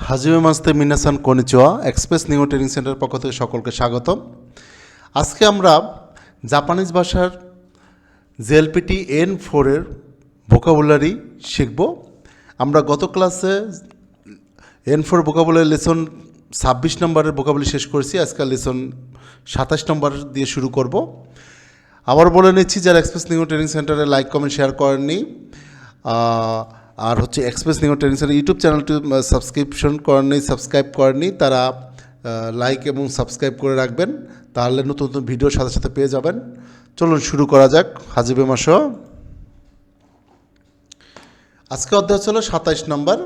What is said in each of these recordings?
Hajime মাস্তে মিনাসান কনিচুয়া এক্সপ্রেস নিউ ট্রেনিং সেন্টারের পক্ষ থেকে সকলকে স্বাগতম। আজকে আমরা জাপানিজ ভাষার জেএলপিটি N4 ভোকাবুলারি শিখব। আমরা গত ক্লাসে N4 ভোকাবুলারি লেসন 26 নম্বরের ভোকাবুলারি শেষ করেছি। আজকে লেসন 27 নম্বর দিয়ে শুরু করব। আবার বলে নিচ্ছি, যারা এক্সপ্রেস নিউ ট্রেনিং সেন্টারে লাইক কমেন্ট শেয়ার করেননি আর Express New Training Center YouTube চ্যানেলটি সাবস্ক্রাইব করেননি, তারা লাইক এবং সাবস্ক্রাইব করে রাখবেন, তাহলে নতুন নতুন ভিডিওর সাথে সাথে পেয়ে যাবেন। চলুন শুরু করা যাক। হাজিবে মাসো আজকে অধ্যায় ছিল 27 নম্বর।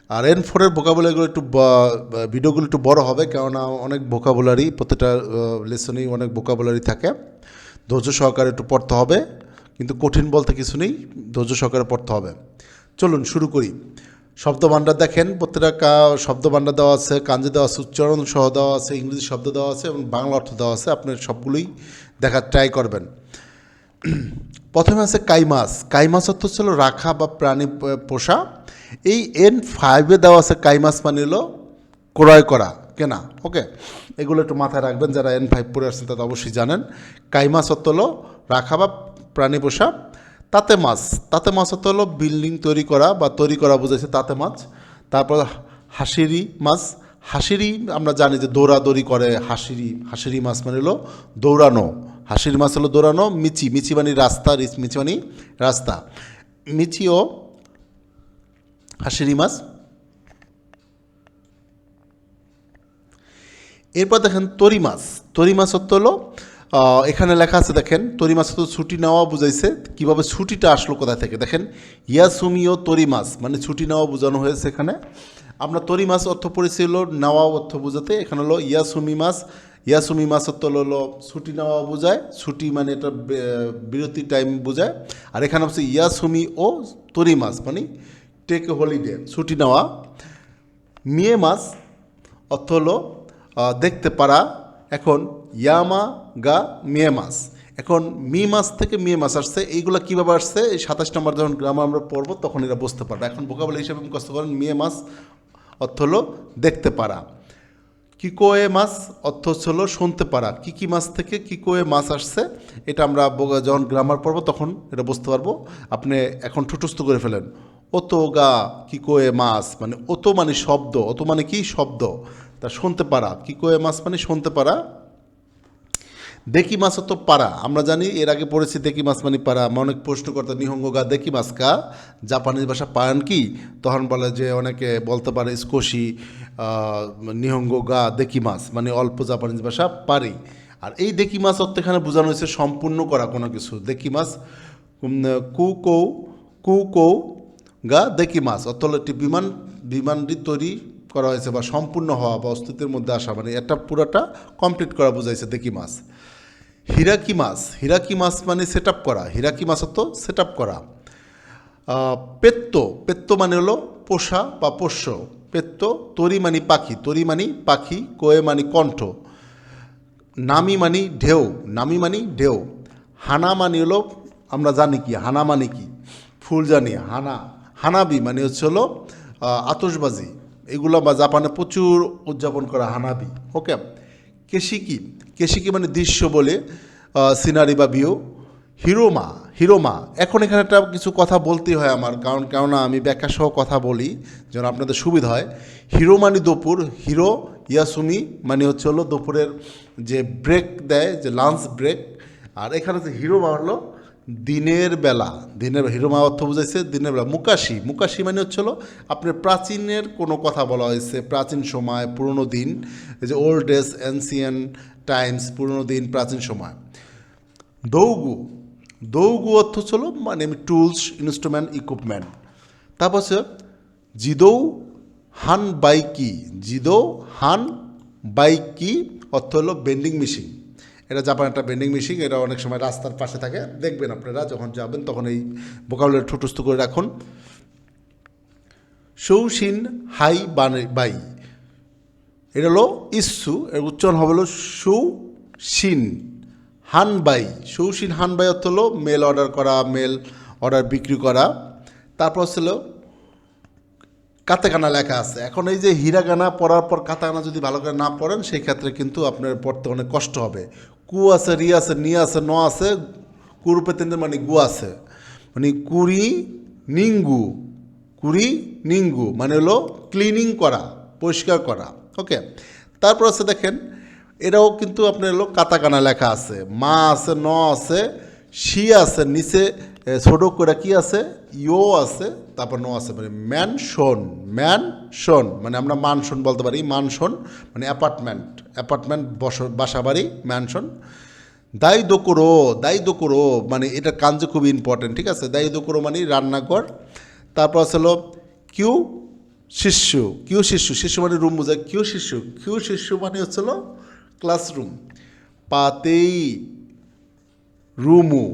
আর N4 ভোকাবুলারিগুলো ভিডিওগুলো একটু বড় হবে, কেননা অনেক ভোকাবুলারি, প্রত্যেকটা লেসনেই অনেক ভোকাবুলারি থাকে। ধৈর্য সহকারে একটু পড়তে হবে, কিন্তু কঠিন বলতে কিছু নেই, ধৈর্য সহকারে পড়তে হবে। চলুন শুরু করি। শব্দভাণ্ডার দেখেন, প্রত্যেকটা শব্দভাণ্ডার দেওয়া আছে, কাঞ্জি দেওয়া আছে, উচ্চারণ সহ দেওয়া আছে, ইংরেজি শব্দ দেওয়া আছে এবং বাংলা অর্থ দেওয়া আছে। আপনি সবগুলোই দেখার ট্রাই করবেন। প্রথমে আছে কাইমাস। কাইমাস অর্থ ছিল রাখা বা প্রাণী পোষা। এই N5 দেওয়া আছে কাইমাস মানে হলো ক্রয় করা, কেনা। ওকে, এগুলো একটু মাথায় রাখবেন, যারা N5 পড়ে আসছেন তারা অবশ্যই জানেন। কাইমাস অর্থ হলো রাখা বা প্রাণী পোষা। তাতে মাছ অর্থ হলো বিল্ডিং তৈরি করা বা তৈরি করা বোঝাইছে, তাতে মাছ। তারপর হাসিরি মাছ। হাসিরি আমরা জানি যে দৌড়াদৌড়ি করে। হাসিরি মাছ মানে হলো দৌড়ানো। হাসিরি মাছ হলো দৌড়ানো। মিচি মানে রাস্তা, মিচি মানে রাস্তা। মিচি ও হাসিরি মাছ। এরপর দেখেন তরি মাছ। তরি মাছ অর্থ হলো, এখানে লেখা আছে দেখেন, তরি মাছ তো ছুটি নেওয়া বুঝাইছে। কীভাবে ছুটিটা আসলো কোথা থেকে দেখেন, ইয়াসুমিও তরি মাছ মানে ছুটি নেওয়া বোঝানো হয়েছে এখানে। আমরা তরি মাছ অর্থ পড়েছি হলো নেওয়া অর্থ বোঝাতে, এখানে হলো ইয়াসুমি মাছ। ইয়াসুমি মাছ অর্থ হলো ছুটি নেওয়া বোঝায়, ছুটি মানে এটা বিরতি টাইম বোঝায়। আর এখানে হচ্ছে ইয়াসুমি ও তরি মাছ মানে টেক এ হলিডে, ছুটি নেওয়া। মিয়ে মাছ অর্থ হলো দেখতে পারা। এখন ইয়ামা গা মিয়ে মাছ, এখন মি মাছ থেকে মিয়ে মাছ আসছে। এইগুলো কীভাবে আসছে, এই 27 নম্বর যখন গ্রামার আমরা পড়বো তখন এরা বুঝতে পারবে। এখন ভোকাবুলারি হিসেবে মুখস্থ করেন। মিয়ে মাছ অর্থ হলো দেখতে পারা। কিকোয়ে মাছ অর্থ হলো শুনতে পারা। কি মাছ থেকে কিকোয়ে মাছ আসছে, এটা আমরা যখন গ্রামার পড়বো তখন এটা বুঝতে পারবো। আপনি এখন ঠুটস্থ করে ফেলেন। ওতো গা কিকোয়ে মাছ মানে ওতো মানে শব্দ, ওতো মানে কি শব্দ, তা শুনতে পারা। কিকোয়ে মাছ মানে শুনতে পারা। দেখি মাছ তো পারা, আমরা জানি, এর আগে পড়েছি দেখি মাছ মানে পারা। অনেক প্রশ্ন করতে নিহঙ্গ গা দেখি মাছ কা জাপানিজ ভাষা পারেন কি, তখন বলে যে অনেকে বলতে পারে স্কোশি নিহঙ্গ গা দেখি মাছ মানে অল্প জাপানিজ ভাষা পারি। আর এই দেখি মাছ অর্থ এখানে বোঝানো হয়েছে সম্পূর্ণ করা কোনো কিছু। দেখি মাছ কু কৌ গা দেখি মাছ অর্থ হলো একটি বিমানটি তৈরি করা হয়েছে বা সম্পূর্ণ হওয়া বা অস্তিত্বের মধ্যে আসা, মানে এটা পুরোটা কমপ্লিট করা বোঝাইছে দেখি মাছ। হিরাকি মাছ মানে সেট আপ করা। হিরাকি মাছ তো সেট আপ করা। পেত্তো মানে হলো পোষা বা পোষ্য। পেত্তো। তরি মানে পাখি। কোয়ে মানে কণ্ঠ। নামি মানে ঢেউ। হানা মানে হলো, আমরা জানি কি হানা মানে কি, ফুল জানি। হানাবি মানে হচ্ছে হলো আতশবাজি। এগুলো বা জাপানে প্রচুর উদযাপন করা হানাবি। ওকে। কেশিকি মানে দৃশ্য বলে, সিনারি বা ভিউ। হিরোমা। এখন এখানে একটা কিছু কথা বলতেই হয় আমার, কেননা আমি ব্যাখ্যা সহ কথা বলি যেন আপনাদের সুবিধা হয়। হিরো মানে দুপুর। হিরো ইয়াসুমি মানে হচ্ছে হলো দুপুরের যে ব্রেক দেয়, যে লাঞ্চ ব্রেক। আর এখানে যে হিরোমা হলো দিনের বেলা। হিরোমা অর্থ বুঝাইছে দিনের বেলা। মুকাশি মানে হচ্ছে হলো আপনার প্রাচীনের কোনো কথা বলা হয়েছে, প্রাচীন সময়, পুরনো দিন, এই যে ওল্ড ডেজ, এনসিয়েন্ট টাইমস, পুরনো দিন, প্রাচীন সময়। দৌগু অর্থ ছিল মানে টুলস, ইনস্ট্রুমেন্ট, ইকুইপমেন্ট। তারপর হচ্ছে জিদৌ হান বাইকি অর্থ হলো বেন্ডিং মেশিন। এটা জাপান একটা বেন্ডিং মেশিন, এটা অনেক সময় রাস্তার পাশে থাকে, দেখবেন আপনারা যখন যাবেন তখন এই ভোকাবুলারি ঠুটস্থ করে রাখুন। শৌসিন হাই বাই, এটা হলো ইস্যু, এর উচ্চারণ হবে হলো শৌসিন হানবাই অর্থ হলো মেল অর্ডার বিক্রি করা। তারপর ছিল কাতাকানা লেখা আছে। এখন এই যে হিরাগানা পড়ার পর কাতাকানা যদি ভালো করে না পড়েন সেই ক্ষেত্রে কিন্তু আপনার পড়তে অনেক কষ্ট হবে। কু আছে, রি আছে, নি আছে, ন আছে, কুরুপে তেন্দের মানে গু আছে, মানে কুরি নিঙ্গু, কুরি নিঙ্গু মানে হলো ক্লিনিং করা, পরিষ্কার করা। ওকে, তারপর আছে দেখেন এটাও কিন্তু আপনার হলো কাতাকানা লেখা আছে, মা আছে, ন আছে, শি আছে, নিচে ছোটো করে কি আছে, ইও আছে, তারপর ন আছে, মানে ম্যানশন, ম্যানশন মানে আমরা মানশন বলতে পারি, মানশন মানে অ্যাপার্টমেন্ট, অ্যাপার্টমেন্ট বাসা বাড়ি, ম্যানশন। দায়ী দোকরো, দায়ী দোকরো মানে এটা কাঞ্জে খুব ইম্পর্টেন্ট, ঠিক আছে। দায়ী দোকরো মানে রান্নাঘর। তারপর আছে হলো কিউ শিশু, কিউ শিশু, শিশু মানে রুম বোঝায়, কিউ শিশু, কিউ শিশু মানে হচ্ছিল ক্লাসরুম। পাতেই রুমু,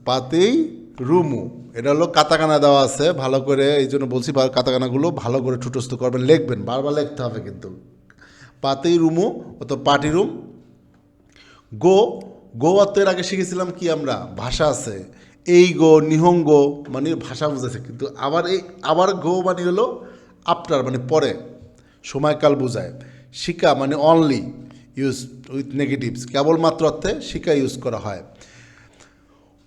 পাতেই রুমু, এটা হলো কাতাকানা দেওয়া আছে ভালো করে, এই জন্য বলছি কাতাকানাগুলো ভালো করে ঠুটস্থ করবেন, লিখবেন, বারবার লিখতে হবে কিন্তু। পাতেই রুমু অত পার্টি রুম। গো, গো অর্থ এর আগে শিখেছিলাম কি আমরা, ভাষা আছে, এই গো নিহঙ্গো মানে ভাষা বুঝাচ্ছে, কিন্তু আবার গো মানে হলো আফটার মানে পরে, সময়কাল বোঝায়। শিকা মানে অনলি, ইউজ উইথ নেগেটিভস, কেবলমাত্র অর্থে শিকা ইউজ করা হয়।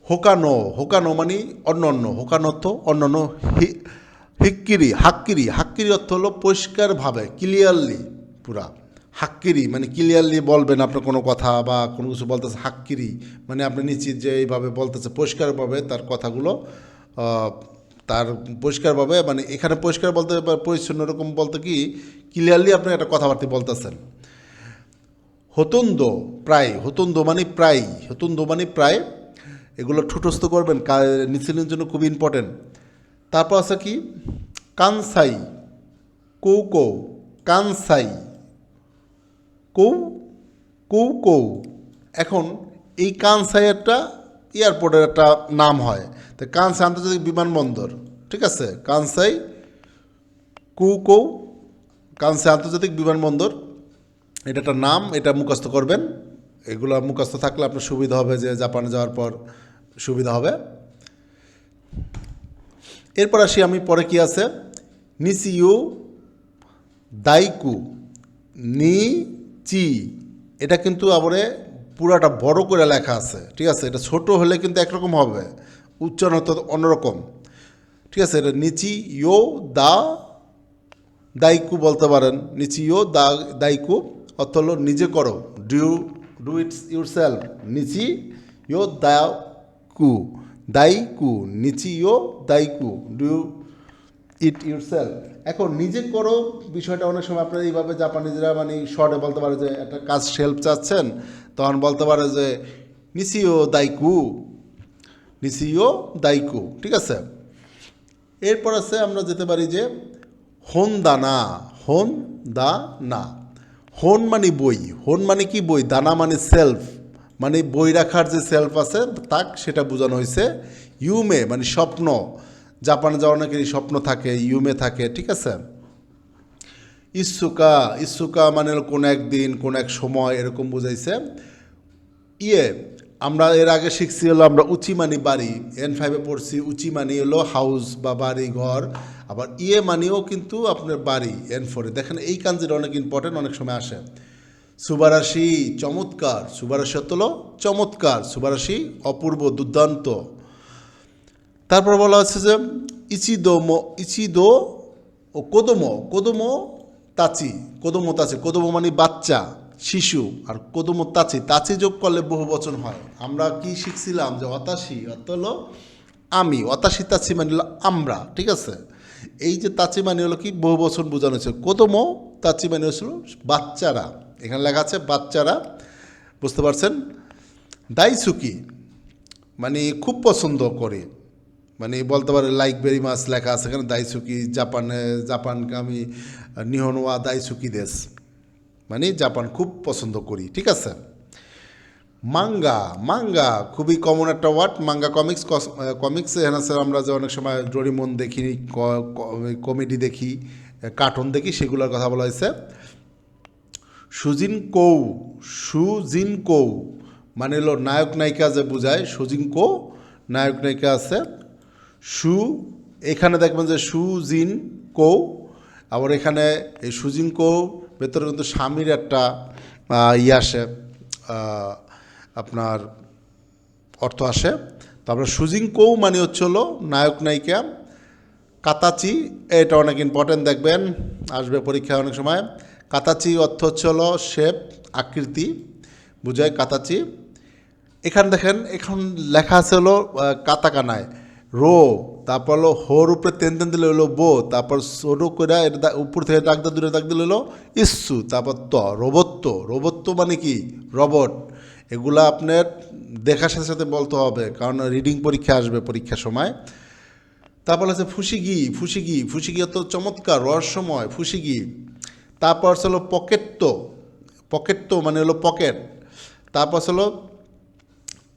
হোকানো, হোকানো মানে অন্য অন্য, হোকানো অর্থ অন্য অন্য। হিক্কিরি, হাক্কিরি, হাক্কিরি অর্থ হলো পরিষ্কারভাবে, ক্লিয়ারলি পুরা। হাক্কিরি মানে ক্লিয়ারলি বলবেন আপনার কোনো কথা বা কোনো কিছু বলতেছে, হাক্কিরি মানে আপনি নিশ্চিত যে এইভাবে বলতেছে, পরিষ্কারভাবে তার কথাগুলো তার পরিষ্কারভাবে, মানে এখানে পরিষ্কার বলতে পরিচ্ছন্ন এরকম বলতে কি ক্লিয়ারলি আপনি একটা কথাবার্তা বলতেছেন। হতন্দ, প্রায়, হতন্দ মানে প্রায়, হতন্দ মানে প্রায়, এগুলো ঠুটস্থ করবেন, নিচের জন্য খুব ইম্পর্টেন্ট। তারপর আছে কি কানসাই, কৌ কৌ, কানসাই, কৌ কৌ কৌ। এখন এই কানসাই একটা এয়ারপোর্টের একটা নাম হয়, তো কানসাই আন্তর্জাতিক বিমানবন্দর, ঠিক আছে। কানসাই কৌ কৌ, কানসাই আন্তর্জাতিক বিমানবন্দর, এটা একটা নাম, এটা মুখস্থ করবেন। এগুলো মুখস্থ থাকলে আপনার সুবিধা হবে, যে জাপানে যাওয়ার পর সুবিধা হবে। এরপর আসি আমি, পরে কি আছে, নিচিউ দাইকু, নি চি, এটা কিন্তু আবারে পুরাটা বড় করে লেখা আছে, ঠিক আছে। এটা ছোট হলে কিন্তু একরকম হবে, উচ্চারণ তো অন্যরকম, ঠিক আছে। এটা নিচি ইয়ো দা দাইকু বলতে পারেন, নিচি ইয়ো দা দাইকু অর্থ হলো নিজে করো, ডু ইট ইউর সেলফ, নিচি ইয়ো দাইকু, দাইকু, নিচি ইয়ো দাইকু, ডু ইট ইউর সেলফ। এখন নিজে করো বিষয়টা অনেক সময় আপনারা এইভাবে জাপানিজরা মানে শর্টে বলতে পারে, যে একটা কাজ সেলফ চাচ্ছেন, তখন বলতে পারে যে নিসিও দাইকু, নিসিও দাইকু, ঠিক আছে। এরপর আছে আমরা যেতে পারি যে হন দানা, হন দানা, হন মানে বই, হন মানে কি বই, দানা মানে সেলফ, মানে বই রাখার যে সেলফ আছে তাক সেটা বোঝানো হয়েছে। ইউমে মানে স্বপ্ন, জাপানে যাওয়ার অনেকেরই স্বপ্ন থাকে, ইউমে থাকে, ঠিক আছে। ইসুকা, ইসুকা মানে কোন একদিন কোন এক সময় এরকম বুঝাইছে। ইয়ে আমরা এর আগে শিখছি হলো আমরা উচি মানি বাড়ি, N5 পড়ছি, উচি মানি হলো হাউস বা বাড়ি ঘর, আবার ইয়ে মানিও কিন্তু আপনার বাড়ি N4। দেখেন এই কাঞ্জিটা অনেক ইম্পর্টেন্ট, অনেক সময় আসে। সুবারাশি চমৎকার, সুবারাশি হলো চমৎকার, সুবারাশি অপূর্ব, দুর্দান্ত। তারপর বলা হচ্ছে যে ইচিদো ও কোদোমো, কোদোমো তাচি, কোদোমো তাচি, কোদোমো মানে বাচ্চা শিশু, আর কোদোমো তাচি, তাচি যোগ করলে বহু বচন হয়। আমরা কি শিখছিলাম যে অতাশি অর্থ হলো আমি, অতাশি তাচি মানে হলো আমরা, ঠিক আছে। এই যে তাচি মানে হলো কি বহু বচন বোঝানো হয়েছে, কোদোমো তাচি মানে হচ্ছিল বাচ্চারা, এখানে লেখা আছে বাচ্চারা, বুঝতে পারছেন। দাইসুকি মানে খুব পছন্দ করে, মানে বলতে পারে লাইক ভেরি মাছ লেখা আছে এখানে, দাইসুকি জাপানকে আমি নিহনওয়া দাইসুকি দেশ, মানে জাপান খুব পছন্দ করি, ঠিক আছে। মাঙ্গা, মাঙ্গা খুবই কমন একটা ওয়ার্ড, মাঙ্গা কমিক্স, কমিক্স এখানে স্যার আমরা যে অনেক সময় ডোরিমন দেখি, কমেডি দেখি, কার্টুন দেখি, সেগুলোর কথা বলা হয়েছে। সুজিন কৌ, সুজিন কৌ মানে হলো নায়ক নায়িকা যে বোঝায়, সুজিন কৌ নায়ক নায়িকা আছে। এখানে দেখবেন যে সুজিন কৌ, আবার এখানে এই সুজিঙ্কো ভেতরে কিন্তু স্বামীর একটা আসে, আপনার অর্থ আসে। তারপরে সুজিঙ্কো মানে হচ্ছে হলো নায়ক নায়িকা। কাতাচি, এটা অনেক ইম্পর্টেন্ট, দেখবেন আসবে পরীক্ষায় অনেক সময়। কাতাচি অর্থ হচ্ছে হলো শেপ, আকৃতি বুঝায় কাতাচি। এখানে দেখেন, এখন লেখা আছে হলো কাতাকানায় রো, তারপর হলো হোর উপরে তেন তেন দিলে হলো বো, তারপর ছোটো করে এটা উপর থেকে দাগ দা দূরে দাগ দিলে হলো ইস্যু, তারপর রোবত্ব। রোবত্ব মানে কি? রবট। এগুলা আপনার দেখার সাথে সাথে বলতে হবে, কারণ রিডিং পরীক্ষা আসবে পরীক্ষার সময়। তারপর আছে ফুসিগি। ফুসিগি, ফুসিগি অত চমৎকার, রহস্যময়, ফুসিগি। তারপর হলো পকেট্টো। পকেট্টো মানে হলো পকেট। তারপর হলো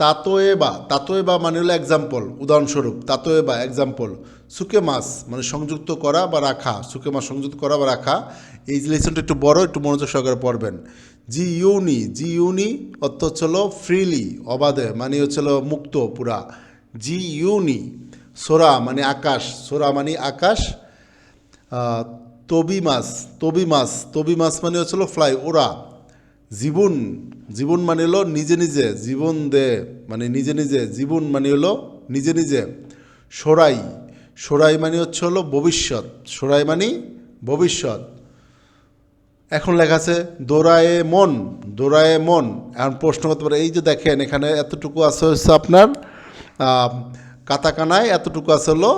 তাতোয়েবা। তাতোয়েবা মানে হলো এক্সাম্পল, উদাহরণস্বরূপ। তাতোয়েবা এক্সাম্পল। সুকে মাছ মানে সংযুক্ত করা বা রাখা, সুকে মাছ সংযুক্ত করা বা রাখা। এই লেসনটা একটু বড়, একটু মনোযোগ সহকারে পড়বেন। জি ইউনি। জি ইউনি অর্থ হচ্ছিল ফ্রিলি, অবাধে, মানে হচ্ছিল মুক্ত পুরা। জি ইউনি। সোরা মানে আকাশ, সোরা মানে আকাশ। তবি মাছ। তবি মাছ। তবি মাছ মানে হচ্ছিল ফ্লাই, ওরা। জীবন। জীবন মানে হলো নিজে নিজে, জীবন দে মানে নিজে নিজে, জীবন মানে হলো নিজে নিজে। সরাই। সরাই মানে হচ্ছে হলো ভবিষ্যৎ, সরাই মানে ভবিষ্যৎ। এখন লেখা আছে দোরায়ে মন। দোরায়ে মন। এখন প্রশ্ন করতে পারে, এই যে দেখেন এখানে এতটুকু আছে হচ্ছে আপনার কাতাকানায়, এতটুকু আছে হলো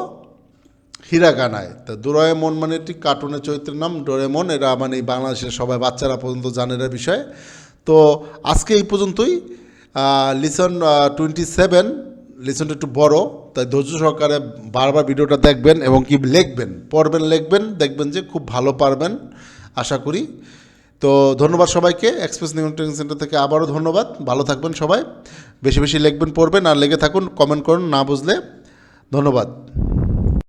হিরাকানায়। তো ডোরাএমন মানে একটি কার্টুনের চরিত্রের নাম ডোরেমন। এরা মানে বাংলাদেশের সবাই বাচ্চারা পর্যন্ত জানে এর বিষয়ে। তো আজকে এই পর্যন্তই। লিসন 27, লিসনটা একটু বড়, তাই ধৈর্য সহকারে বারবার ভিডিওটা দেখবেন এবং কি লিখবেন, পড়বেন, লিখবেন, দেখবেন যে খুব ভালো পারবেন আশা করি। তো ধন্যবাদ সবাইকে। এক্সপ্রেস নিউ ট্রেনিং সেন্টার থেকে আবারও ধন্যবাদ। ভালো থাকবেন সবাই, বেশি বেশি লিখবেন, পড়বেন, আর লেগে থাকুন, কমেন্ট করুন না বুঝলে। ধন্যবাদ।